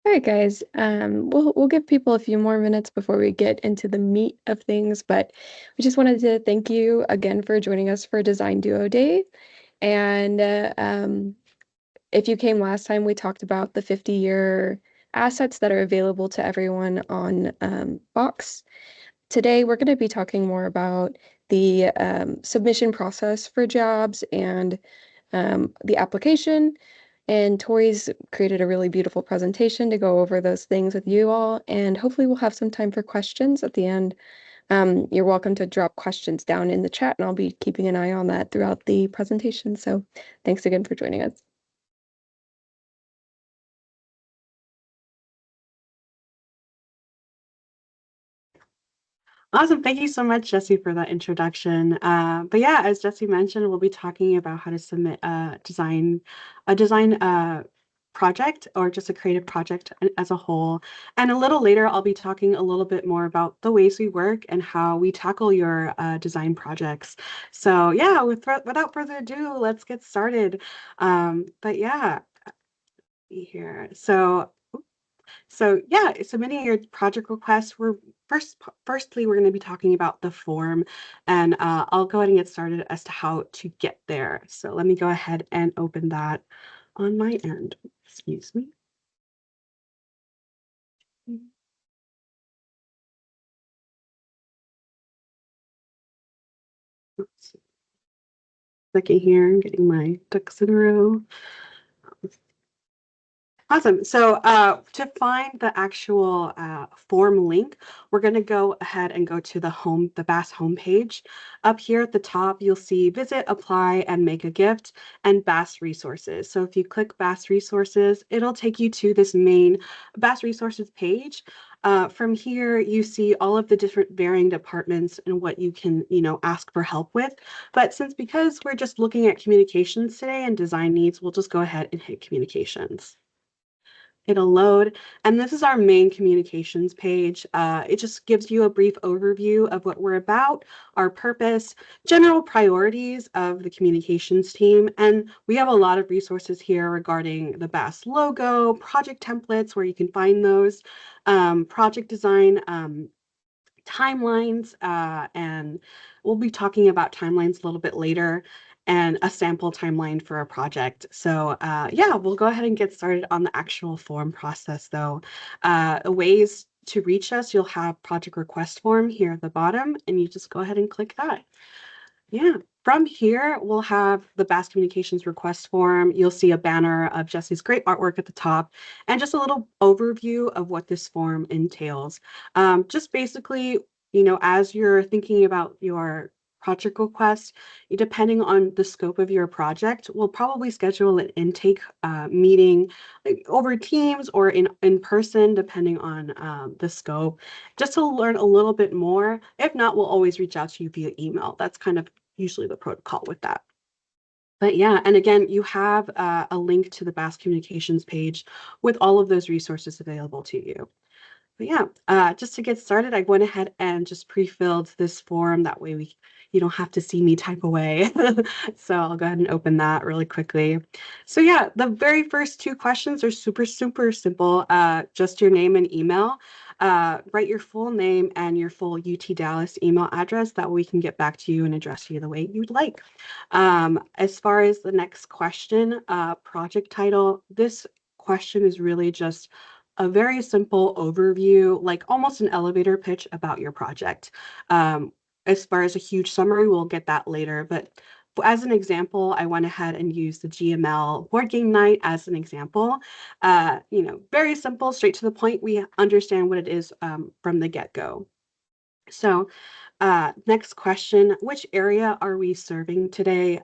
All right, guys. We'll give people a few more minutes before we get into the meat of things, but we just wanted to thank you again for joining us for Design Duo Day. And if you came last time, we talked about the 50-year assets that are available to everyone on Box. Today, we're going to be talking more about the submission process for jobs and the application. And Tori's created a really beautiful presentation to go over those things with you all. And hopefully we'll have some time for questions at the end. You're welcome to drop questions down in the chat, and I'll be keeping an eye on that throughout the presentation. So thanks again for joining us. Awesome. Thank you so much, Jessie, for that introduction. But yeah, as Jessie mentioned, we'll be talking about how to submit a design project or just a creative project as a whole. And a little later, I'll be talking a little bit more about the ways we work and how we tackle your design projects. So yeah, without further ado, let's get started. But yeah, here. So yeah, submitting your project request, firstly, we're going to be talking about the form, and I'll go ahead and get started as to how to get there. So let me go ahead and open that on my end. Excuse me. Oops. Second here, I'm getting my ducks in a row. Awesome. So to find the actual form link, we're going to go ahead and go to the BAS homepage. Up here at the top, you'll see visit, apply, and make a gift, and BAS resources. So if you click BAS resources, it'll take you to this main BAS resources page. From here, you see all of the different varying departments and what you can, ask for help with. But because we're just looking at communications today and design needs, we'll just go ahead and hit communications. It'll load, and this is our main communications page. It just gives you a brief overview of what we're about, our purpose, general priorities of the communications team, and we have a lot of resources here regarding the BAS logo, project templates where you can find those, project design, timelines, and we'll be talking about timelines a little bit later, and a sample timeline for a project. So yeah, we'll go ahead and get started on the actual form process though. Ways to reach us, you'll have project request form here at the bottom, and you just go ahead and click that. Yeah. From here, we'll have the BAS Communications request form. You'll see a banner of Jessie's great artwork at the top and just a little overview of what this form entails. Just basically, as you're thinking about your project request, depending on the scope of your project, we'll probably schedule an intake meeting over Teams or in person, depending on the scope, just to learn a little bit more. If not, we'll always reach out to you via email. That's kind of usually the protocol with that. But yeah, and again, you have a link to the BAS Communications page with all of those resources available to you. But yeah, just to get started, I went ahead and just pre-filled this form. That way you don't have to see me type away. So I'll go ahead and open that really quickly. So yeah, the very first two questions are super, super simple. Just your name and email. Write your full name and your full UT Dallas email address. That way we can get back to you and address you the way you'd like. As far as the next question, project title, this question is really just a very simple overview, like almost an elevator pitch about your project. As far as a huge summary, we'll get that later. But as an example, I went ahead and used the GML board game night as an example. Very simple, straight to the point. We understand what it is from the get-go. So next question, which area are we serving today?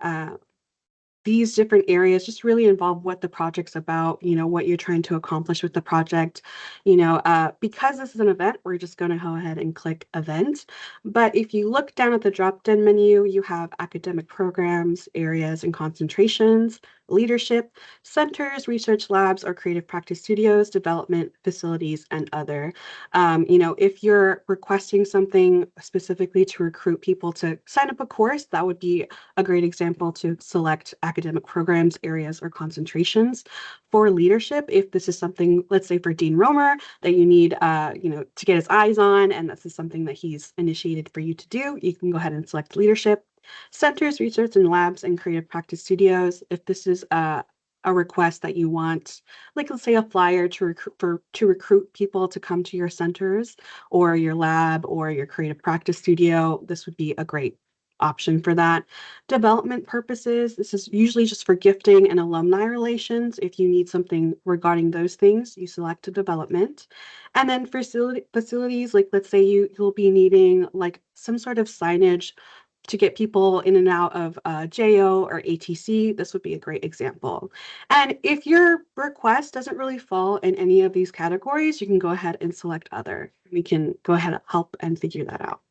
These different areas just really involve what the project's about, what you're trying to accomplish with the project. Because this is an event, we're just going to go ahead and click event. But if you look down at the drop-down menu, you have academic programs, areas, and concentrations. leadership, centers, research labs, or creative practice studios, development facilities, and other. If you're requesting something specifically to recruit people to sign up a course, that would be a great example to select academic programs, areas, or concentrations. For leadership, if this is something, let's say for Dean Romer, that you need, to get his eyes on, and this is something that he's initiated for you to do, you can go ahead and select leadership. Centers, research and labs, and creative practice studios. If this is a request that you want, like let's say a flyer to recruit people to come to your centers or your lab or your creative practice studio, this would be a great option for that. Development purposes, this is usually just for gifting and alumni relations. If you need something regarding those things, you select a development. And then facilities, like let's say you'll be needing like some sort of signage to get people in and out of JO or ATC, this would be a great example. And if your request doesn't really fall in any of these categories, you can go ahead and select other. We can go ahead and help and figure that out.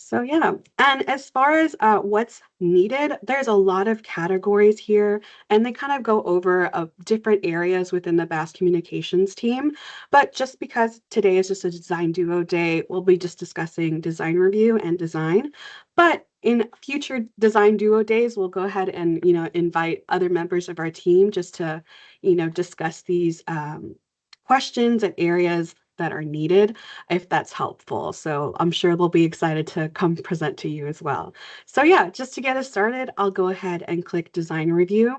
So yeah, and as far as what's needed, there's a lot of categories here, and they kind of go over different areas within the BAS communications team. But just because today is just a design duo day, we'll be just discussing design review and design. But in future design duo days, we'll go ahead and invite other members of our team just to discuss these questions and areas that are needed if that's helpful. So I'm sure they'll be excited to come present to you as well. So yeah, just to get us started, I'll go ahead and click design review.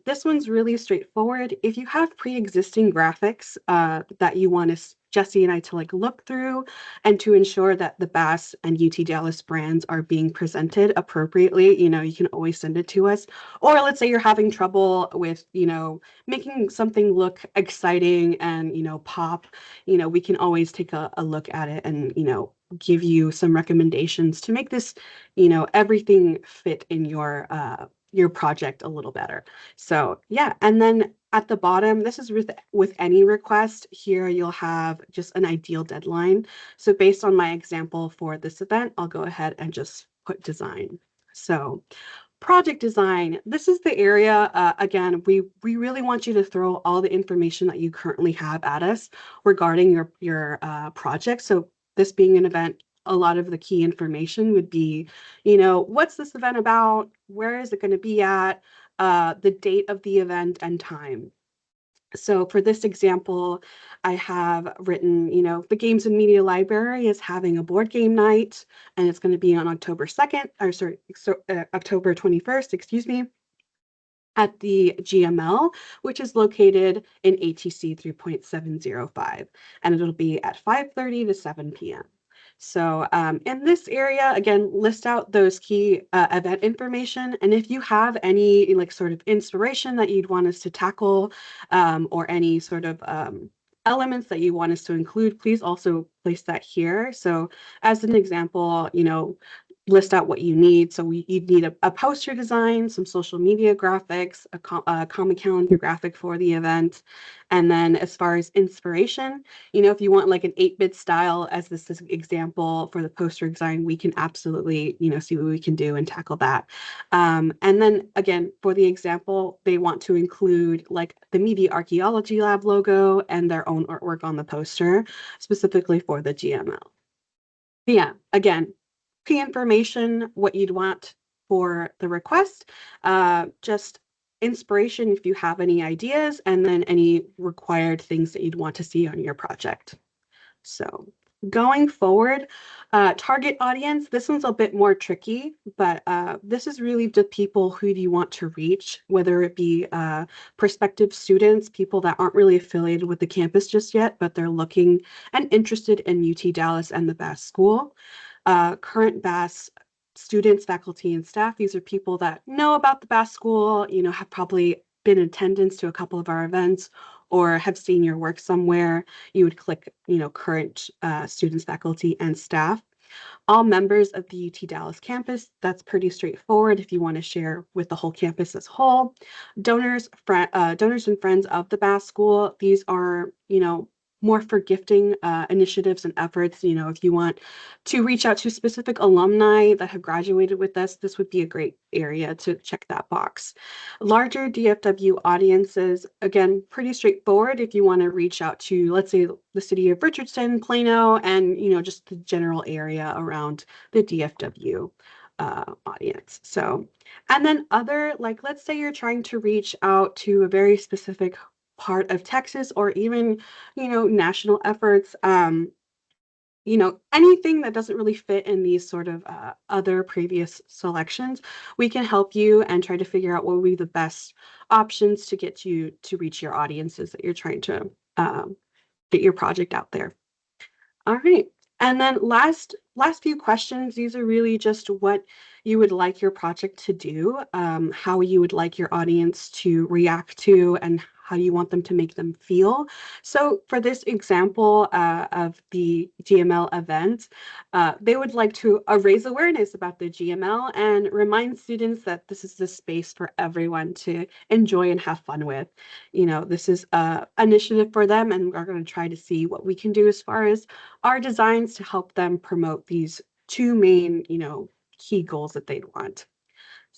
This one's really straightforward. If you have pre-existing graphics that you want Jessie and I to like look through and to ensure that the BAS and UT Dallas brands are being presented appropriately, you can always send it to us. Or let's say you're having trouble with, making something look exciting and, pop, we can always take a look at it and, give you some recommendations to make this, everything fit in your project a little better. So yeah, and then at the bottom, this is with any request. Here you'll have just an ideal deadline. So based on my example for this event, I'll go ahead and just put design. So project design, this is the area, again, we really want you to throw all the information that you currently have at us regarding your project. So this being an event, a lot of the key information would be, what's this event about? Where is it going to be at? The date of the event and time. So for this example, I have written, the Games and Media Library is having a board game night, and it's going to be on October 2nd, or sorry, October 21st, excuse me, at the GML, which is located in ATC 3.705, and it'll be at 5:30 to 7 p.m. So in this area, again, list out those key event information. And if you have any like sort of inspiration that you'd want us to tackle or any sort of elements that you want us to include, please also place that here. So as an example, list out what you need. So you'd need a poster design, some social media graphics, a comic calendar graphic for the event. And then as far as inspiration, if you want like an 8-bit style as this is example for the poster design, we can absolutely, see what we can do and tackle that. And then again, for the example, they want to include like the Media Archaeology Lab logo and their own artwork on the poster, specifically for the GML. But yeah, again, key information, what you'd want for the request, just inspiration if you have any ideas, and then any required things that you'd want to see on your project. So going forward, target audience, this one's a bit more tricky, but this is really the people who do you want to reach, whether it be prospective students, people that aren't really affiliated with the campus just yet, but they're looking and interested in UT Dallas and the BAS school. Current BAS students, faculty, and staff, these are people that know about the BAS school, have probably been in attendance to a couple of our events or have seen your work somewhere. You would click, current students, faculty, and staff. All members of the UT Dallas campus, that's pretty straightforward if you want to share with the whole campus as a whole. Donors and friends of the BAS school, these are, more for gifting initiatives and efforts. You know, if you want to reach out to specific alumni that have graduated with us, this would be a great area to check that box. Larger DFW audiences, again, pretty straightforward if you want to reach out to, let's say, the city of Richardson, Plano, and, you know, just the general area around the DFW audience. So, and then other, like, let's say you're trying to reach out to a very specific part of Texas or even, you know, national efforts. You know, anything that doesn't really fit in these sort of other previous selections, we can help you and try to figure out what would be the best options to get you to reach your audiences that you're trying to get your project out there. All right. And then last few questions. These are really just what you would like your project to do, how you would like your audience to react to, and how you want them to make them feel. So for this example of the GML event, they would like to raise awareness about the GML and remind students that this is the space for everyone to enjoy and have fun with. You know, this is an initiative for them, and we're going to try to see what we can do as far as our designs to help them promote these two main, you know, key goals that they'd want.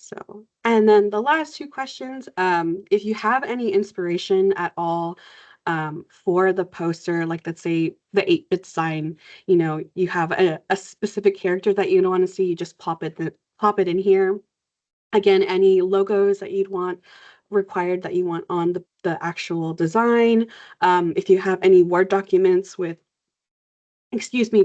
So, and then the last two questions, if you have any inspiration at all for the poster, like let's say the 8-bit sign, you know, you have a specific character that you don't want to see, you just pop it in here. Again, any logos that you'd want required that you want on the actual design. If you have any Word documents with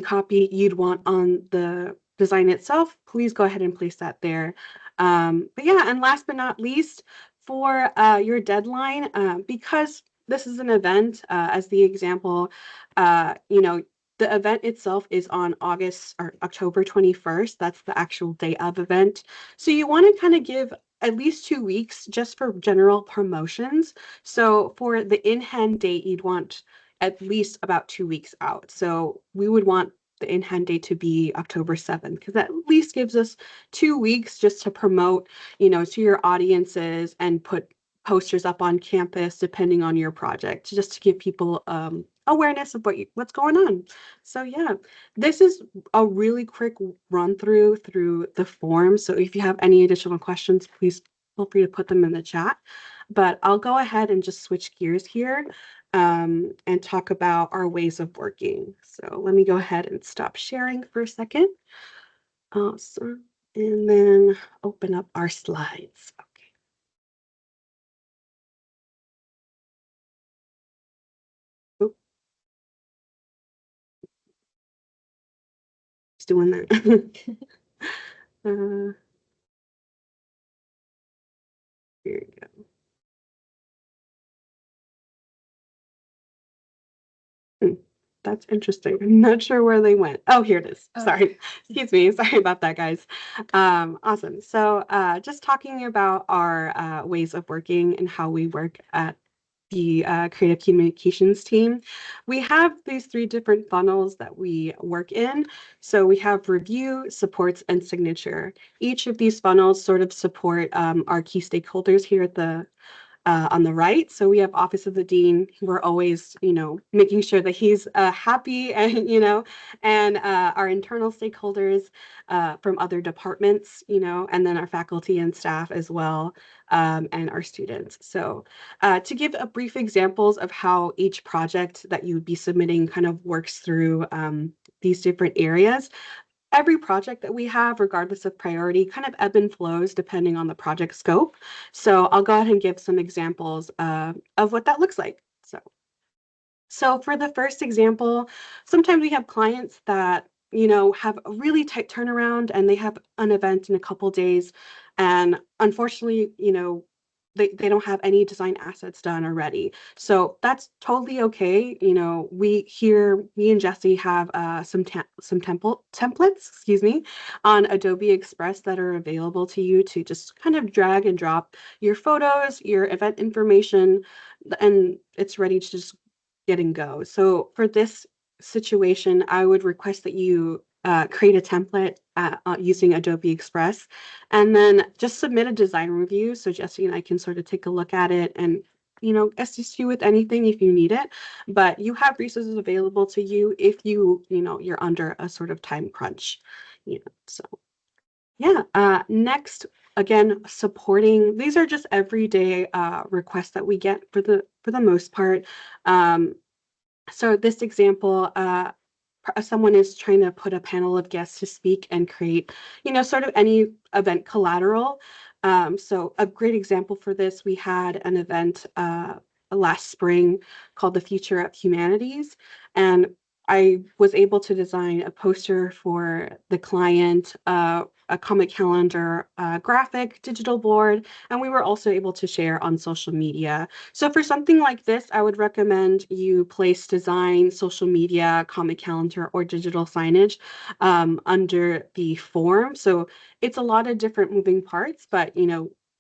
copy you'd want on the design itself, please go ahead and place that there. But yeah, and last but not least, for your deadline, because this is an event, as the example, you know, the event itself is on August or October 21st. That's the actual day of event. So you want to kind of give at least 2 weeks just for general promotions. So for the in-hand date, you'd want at least about 2 weeks out. So we would want the in-hand date to be October 7th, because that at least gives us 2 weeks just to promote, you know, to your audiences and put posters up on campus, depending on your project, just to give people awareness of what's going on. So yeah, this is a really quick run through the form. So if you have any additional questions, please feel free to put them in the chat. But I'll go ahead and just switch gears here and talk about our ways of working. So let me go ahead and stop sharing for a second. Awesome. And then open up our slides. Okay. Oops, it's doing that. uh, here you go. Hmm, that's interesting. I'm not sure where they went. Oh, here it is. Oh. Sorry. Excuse me. Sorry about that, guys. Awesome. So just talking about our ways of working and how we work at the creative communications team. We have these 3 different funnels that we work in. So we have review, supports, and signature. Each of these funnels sort of support our key stakeholders here at the on the right. So we have Office of the Dean. We're always, you know, making sure that he's happy and, you know, and our internal stakeholders from other departments, you know, and then our faculty and staff as well, and our students. So to give a brief examples of how each project that you would be submitting kind of works through these different areas, every project that we have, regardless of priority, kind of ebb and flows depending on the project scope. So I'll go ahead and give some examples of what that looks like. So for the first example, sometimes we have clients that, you know, have a really tight turnaround and they have an event in a couple days. And unfortunately, you know, they don't have any design assets done already. So that's totally okay. You know, me and Jessie have some templates, excuse me, on Adobe Express that are available to you to just kind of drag and drop your photos, your event information, and it's ready to just get and go. So for this situation, I would request that you create a template using Adobe Express and then just submit a design review so Jessie and I can sort of take a look at it and, assist you with anything if you need it, but you have resources available to you if you're under a sort of time crunch. So yeah. Next, again, supporting. These are just everyday requests that we get for the most part. Um, so this example, someone is trying to put a panel of guests to speak and create, sort of any event collateral. So a great example for this, we had an event last spring called the Future of Humanities, and I was able to design a poster for the client, a comic calendar, graphic, digital board, and we were also able to share on social media. So for something like this, I would recommend you place design, social media, comic calendar, or digital signage under the form. So it's a lot of different moving parts, but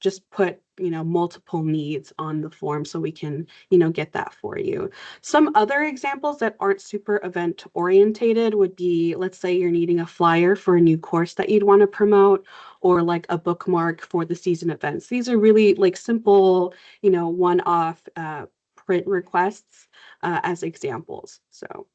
just put multiple needs on the form so we can get that for you. Some other examples that aren't super event orientated would be, let's say you're needing a flyer for a new course that you'd want to promote, or like a bookmark for the season events. These are really like simple, one-off print requests as examples. So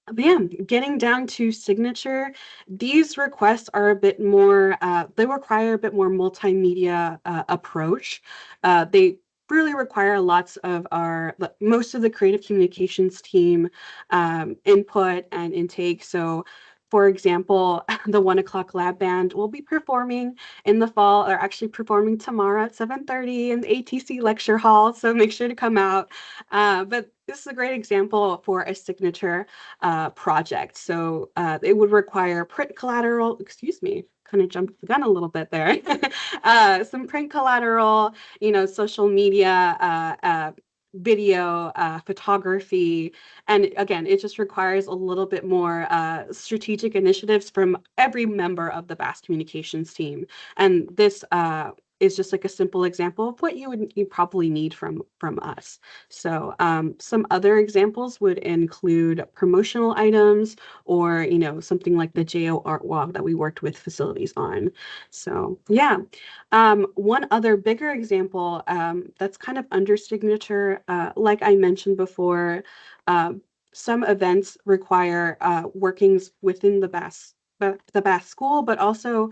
but yeah, getting down to signature, these requests are a bit more, they require a bit more multimedia approach. They really require most of the creative communications team input and intake. So for example, the 1 o'clock lab band will be performing in the fall. They're actually performing tomorrow at 7:30 in the ATC lecture hall. So make sure to come out. But this is a great example for a signature project. So it would require print collateral, excuse me, kind of jumped the gun a little bit there. Some print collateral, social media, video, photography. And again, it just requires a little bit more strategic initiatives from every member of the BAS communications team. And this is just like a simple example of what you probably need from us. So some other examples would include promotional items, or something like the JO art walk that we worked with facilities on. So yeah. One other bigger example that's kind of under signature, like I mentioned before, some events require workings within the BAS school, but also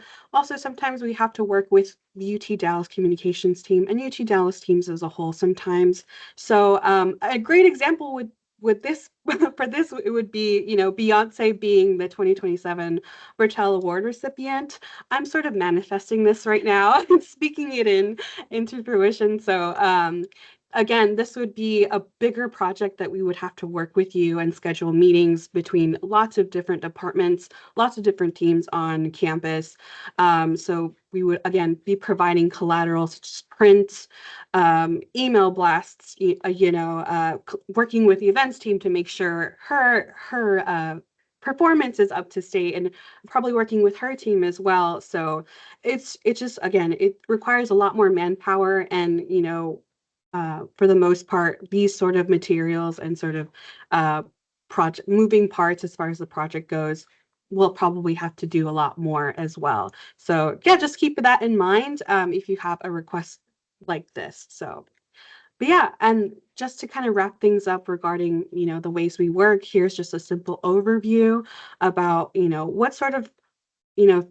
sometimes we have to work with the UT Dallas communications team and UT Dallas teams as a whole sometimes. So a great example would this for this, it would be, Beyonce being the 2027 Bertel Award recipient. I'm sort of manifesting this right now and speaking it into fruition. So again, this would be a bigger project that we would have to work with you and schedule meetings between lots of different departments, lots of different teams on campus. So we would, again, be providing collateral such as prints, email blasts, working with the events team to make sure her performance is up to state, and probably working with her team as well. So it's just, again, it requires a lot more manpower, and for the most part, these sort of materials and sort of project moving parts as far as the project goes, we'll probably have to do a lot more as well. So yeah, just keep that in mind if you have a request like this. So, but yeah, and just to kind of wrap things up regarding, the ways we work, here's just a simple overview about, what sort of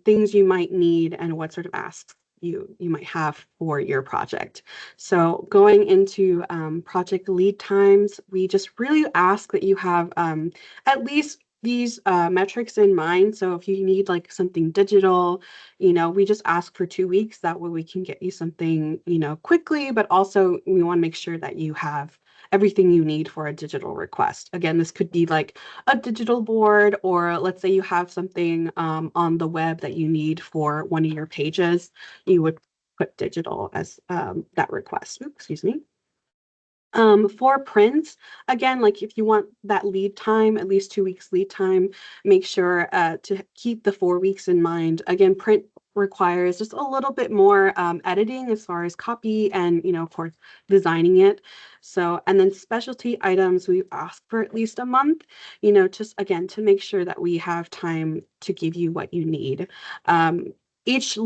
things you might need and what sort of asks you might have for your project. So going into project lead times, we just really ask that you have at least these metrics in mind. So if you need like something digital, we just ask for 2 weeks. That way we can get you something, quickly, but also we want to make sure that you have everything you need for a digital request. Again, this could be like a digital board, or let's say you have something on the web that you need for one of your pages, you would put digital as that request. Oops, excuse me. For prints, again, like if you want that lead time, at least 2 weeks lead time, make sure to keep the 4 weeks in mind. Again, print requires just a little bit more editing as far as copy and, of course, designing it. So, and then specialty items, we ask for at least a month, just again, to make sure that we have time to give you what you need. Um, each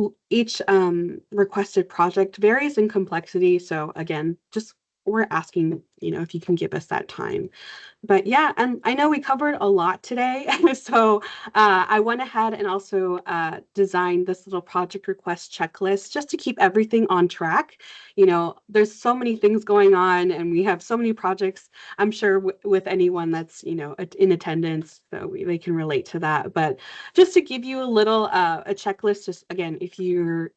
requested project varies in complexity. So again, just we're asking, if you can give us that time. But yeah, and I know we covered a lot today. So I went ahead and also designed this little project request checklist just to keep everything on track. There's so many things going on and we have so many projects. I'm sure with anyone that's, in attendance, so they can relate to that. But just to give you a little a checklist, just again, if you're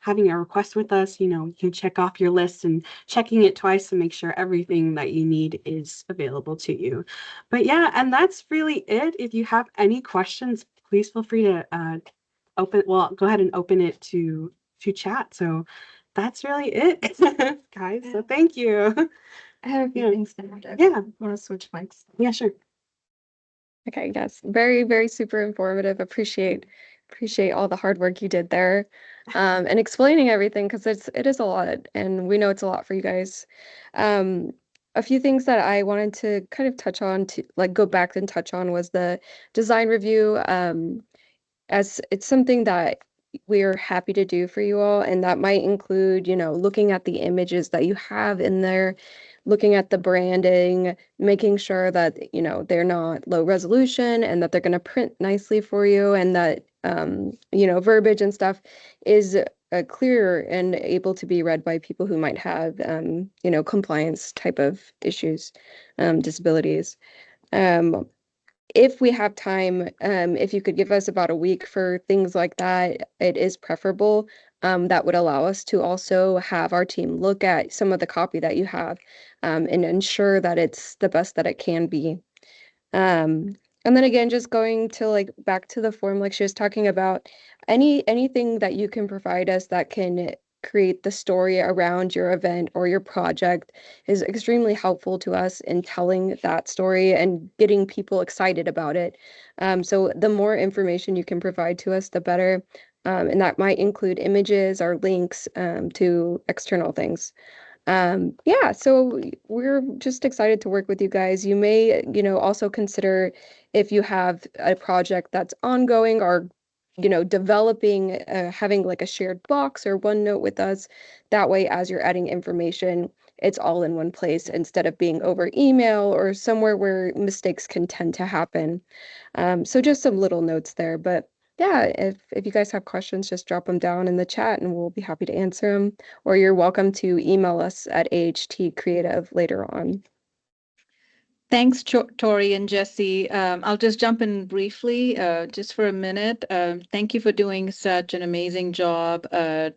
having a request with us, you can check off your list and checking it twice to make sure everything that you need is available to you. But yeah, and that's really it. If you have any questions, please feel free to go ahead and open it to chat. So that's really it, guys. So thank you. I have a few Yeah. things to add. Yeah. Want to switch mics? Yeah, sure. Okay, yes. Very, very super informative. Appreciate all the hard work you did there. And explaining everything because it is a lot and we know it's a lot for you guys. Um, a few things that I wanted to kind of touch on to like go back and touch on was the design review. As it's something that we're happy to do for you all, and that might include, looking at the images that you have in there, looking at the branding, making sure that, they're not low resolution and that they're going to print nicely for you and that, verbiage and stuff is clear and able to be read by people who might have, compliance type of issues, disabilities. Um, if we have time, if you could give us about a week for things like that, it is preferable. That would allow us to also have our team look at some of the copy that you have, and ensure that it's the best that it can be. Um, and then again, just going to like back to the form, like she was talking about, anything that you can provide us that can create the story around your event or your project is extremely helpful to us in telling that story and getting people excited about it. So the more information you can provide to us, the better. And that might include images or links to external things. Yeah, so we're just excited to work with you guys. You may, also consider if you have a project that's ongoing or, developing, having like a shared box or OneNote with us. That way, as you're adding information, it's all in one place instead of being over email or somewhere where mistakes can tend to happen. So just some little notes there, but yeah, if you guys have questions, just drop them down in the chat and we'll be happy to answer them. Or you're welcome to email us at AHT Creative later on. Thanks, Tori and Jessie. I'll just jump in briefly, just for a minute. Thank you for doing such an amazing job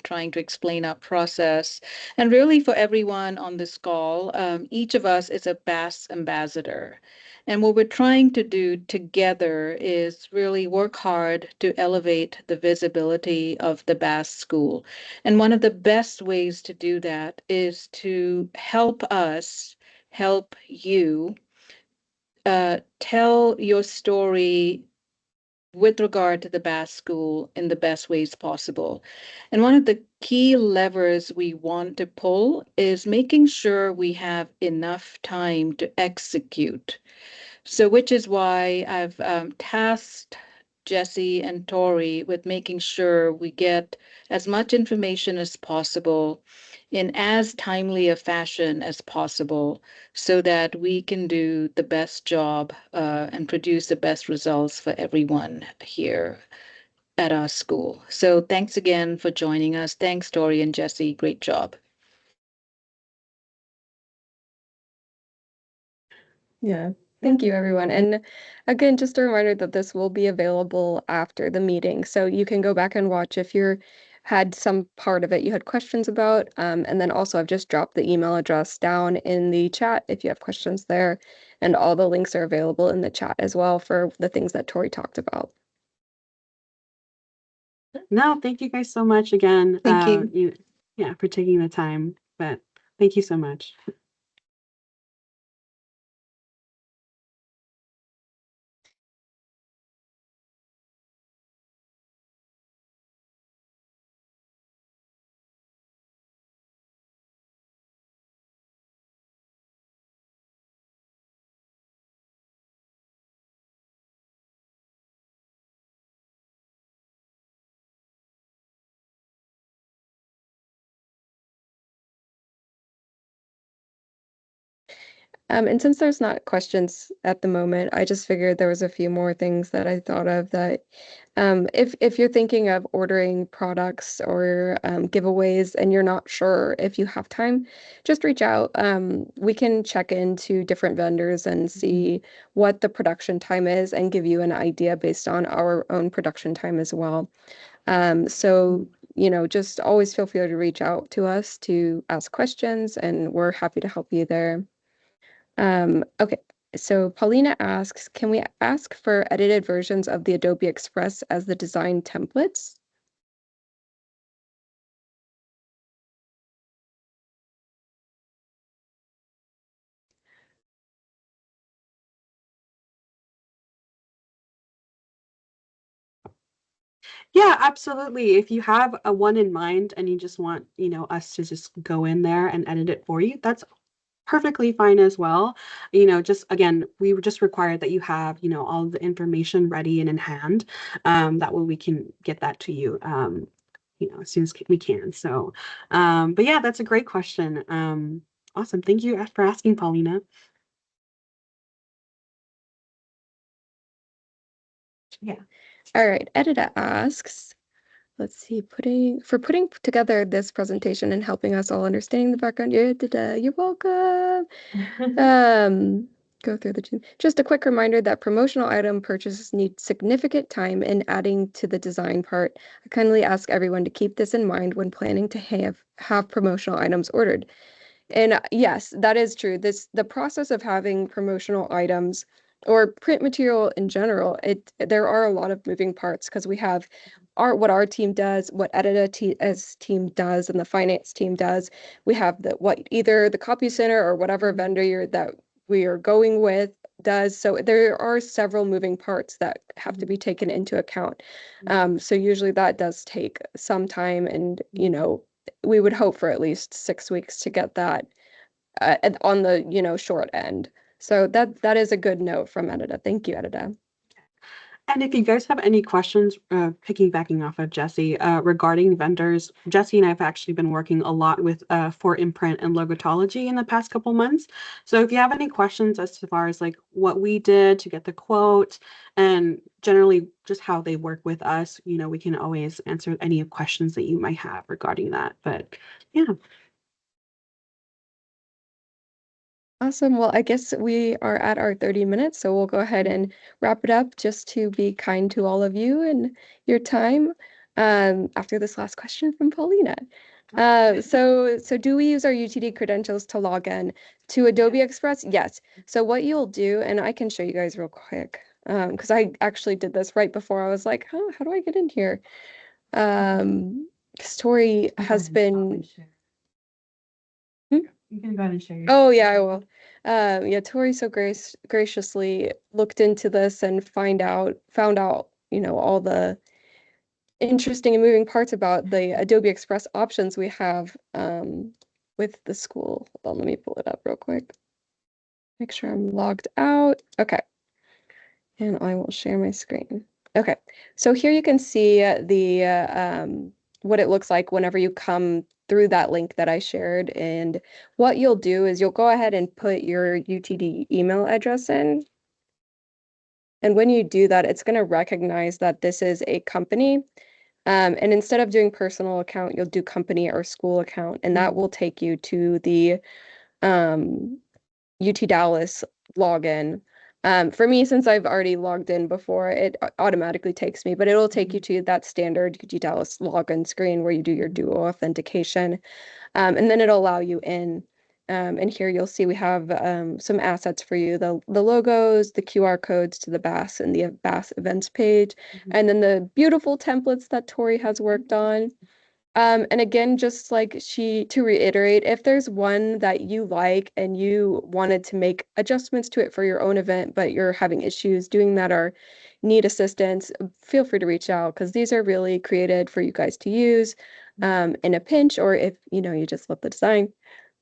trying to explain our process. And really, for everyone on this call, each of us is a BAS ambassador. And what we're trying to do together is really work hard to elevate the visibility of the BAS school. And one of the best ways to do that is to help us help you tell your story with regard to the Bass School in the best ways possible. And one of the key levers we want to pull is making sure we have enough time to execute. So, which is why I've tasked Jessie and Tori with making sure we get as much information as possible in as timely a fashion as possible so that we can do the best job and produce the best results for everyone here at our school. So thanks again for joining us. Thanks, Tori and Jessie. Great job. Yeah. Thank you, everyone. And again, just a reminder that this will be available after the meeting. So you can go back and watch if you're had some part of it you had questions about. And then also I've just dropped the email address down in the chat if you have questions there. And all the links are available in the chat as well for the things that Tori talked about. No, thank you guys so much again. Thank you. Yeah, for taking the time. But thank you so much. And since there's not questions at the moment, I just figured there was a few more things that I thought of that if you're thinking of ordering products or giveaways and you're not sure if you have time, just reach out. We can check into different vendors and see what the production time is and give you an idea based on our own production time as well. So, just always feel free to reach out to us to ask questions, and we're happy to help you there. Okay, so Paulina asks, can we ask for edited versions of the Adobe Express as the design templates? Yeah, absolutely. If you have a one in mind and you just want, us to just go in there and edit it for you, that's perfectly fine as well. Just again, we would just require that you have, all the information ready and in hand. That way we can get that to you, as soon as we can. So, but yeah, that's a great question. Awesome. Thank you for asking, Paulina. Yeah. All right, Edita asks, let's see, putting together this presentation and helping us all understanding the background. You're welcome. Go through just a quick reminder that promotional item purchases need significant time in adding to the design part. I kindly ask everyone to keep this in mind when planning to have promotional items ordered. And yes, that is true. The process of having promotional items or print material in general, there are a lot of moving parts because we have what our team does, what as team does, and the finance team does. We have what either the copy center or whatever vendor that we are going with does. So there are several moving parts that have to be taken into account. So usually that does take some time, and we would hope for at least 6 weeks to get that on the short end. So that is a good note from Edita. Thank you, Edita. And if you guys have any questions, piggybacking off of Jessie, regarding vendors, Jessie and I have actually been working a lot with for imprint and logotology in the past couple months. So if you have any questions as far as like what we did to get the quote and generally just how they work with us, we can always answer any questions that you might have regarding that. But yeah. Awesome. Well, I guess we are at our 30 minutes, so we'll go ahead and wrap it up just to be kind to all of you and your time. After this last question from Paulina. So do we use our UTD credentials to log in to Adobe Express? Yes. So what you'll do, and I can show you guys real quick, because I actually did this right before I was like, how do I get in here? 'Cause Tori has been. Hmm? You can go ahead and share your. Oh yeah, I will. Yeah, Tori so graciously looked into this and found out, all the interesting and moving parts about the Adobe Express options we have with the school. Hold on, let me pull it up real quick. Make sure I'm logged out. Okay. And I will share my screen. Okay, so here you can see what it looks like whenever you come through that link that I shared. And what you'll do is you'll go ahead and put your UTD email address in. And when you do that, it's going to recognize that this is a company. And instead of doing personal account, you'll do company or school account, and that will take you to the UT Dallas login. For me, since I've already logged in before, it automatically takes me, but it'll take you to that standard UT Dallas login screen where you do your dual authentication. And then it'll allow you in. And here you'll see we have some assets for you, the logos, the QR codes to the BAS and the BAS events page, and then the beautiful templates that Tori has worked on. And again, just like to reiterate, if there's one that you like and you wanted to make adjustments to it for your own event, but you're having issues doing that or need assistance, feel free to reach out because these are really created for you guys to use in a pinch or if you just love the design.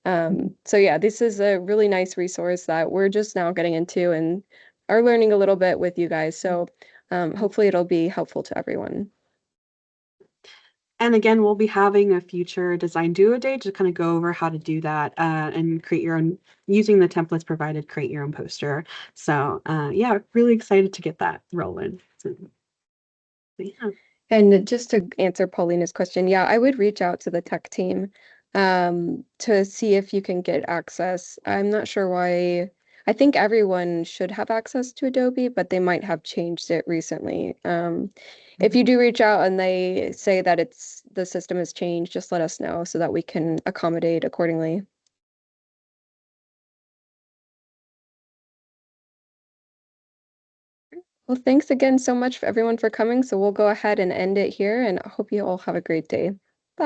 So yeah, this is a really nice resource that we're just now getting into and are learning a little bit with you guys. So hopefully it'll be helpful to everyone. And again, we'll be having a future design duo day to kind of go over how to do that and create your own, using the templates provided, create your own poster. So yeah, really excited to get that rolling. So, yeah. And just to answer Paulina's question, yeah, I would reach out to the tech team to see if you can get access. I'm not sure why. I think everyone should have access to Adobe, but they might have changed it recently. If you do reach out and they say that the system has changed, just let us know so that we can accommodate accordingly. Well, thanks again so much for everyone for coming. So we'll go ahead and end it here, and I hope you all have a great day. Bye.